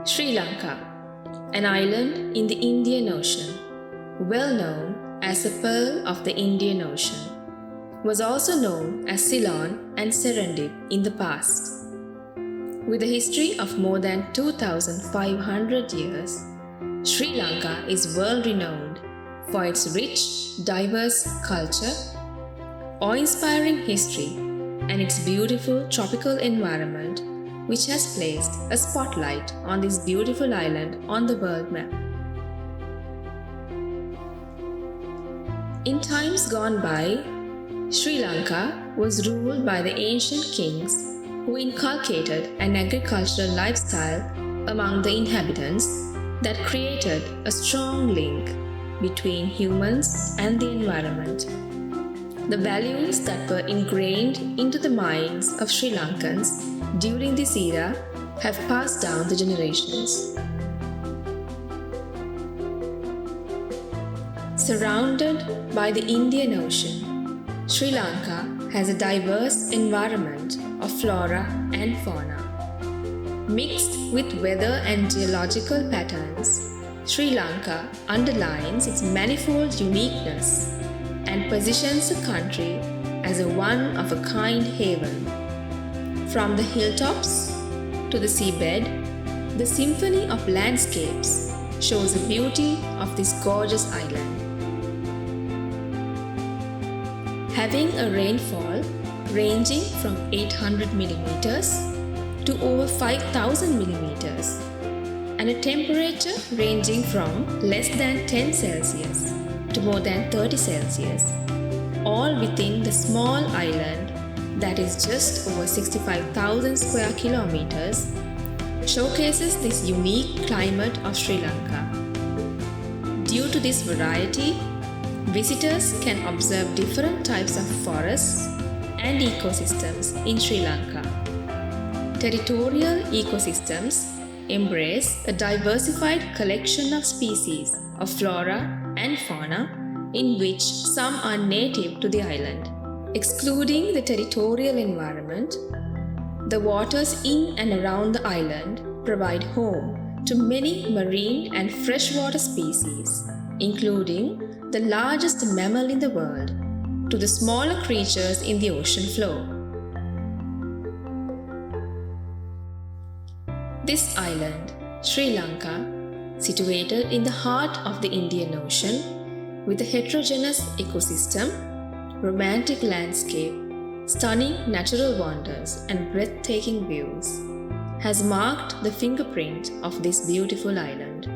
Sri Lanka, an island in the Indian Ocean, well known as the Pearl of the Indian Ocean, was also known as Ceylon and Serendip in the past. With a history of more than 2,500 years, Sri Lanka is world renowned for its rich, diverse culture, awe-inspiring history, and its beautiful tropical environment, which has placed a spotlight on this beautiful island on the world map. In times gone by, Sri Lanka was ruled by the ancient kings who inculcated an agricultural lifestyle among the inhabitants that created a strong link between humans and the environment. The values that were ingrained into the minds of Sri Lankans during this era have passed down the generations. Surrounded by the Indian Ocean, Sri Lanka has a diverse environment of flora and fauna. Mixed with weather and geological patterns, Sri Lanka underlines its manifold uniqueness and positions the country as a one-of-a-kind haven. From the hilltops to the seabed, the symphony of landscapes shows the beauty of this gorgeous island. Having a rainfall ranging from 800 millimeters to over 5,000 millimeters, and a temperature ranging from less than 10 Celsius to more than 30 Celsius, all within the small island that is just over 65,000 square kilometers, showcases this unique climate of Sri Lanka. Due to this variety, visitors can observe different types of forests and ecosystems in Sri Lanka. Territorial ecosystems embrace a diversified collection of species of flora and fauna, in which some are native to the island. Excluding the territorial environment, the waters in and around the island provide home to many marine and freshwater species, including the largest mammal in the world to the smaller creatures in the ocean floor. This island, Sri Lanka, situated in the heart of the Indian Ocean, with a heterogeneous ecosystem, romantic landscape, stunning natural wonders, and breathtaking views, has marked the fingerprint of this beautiful island.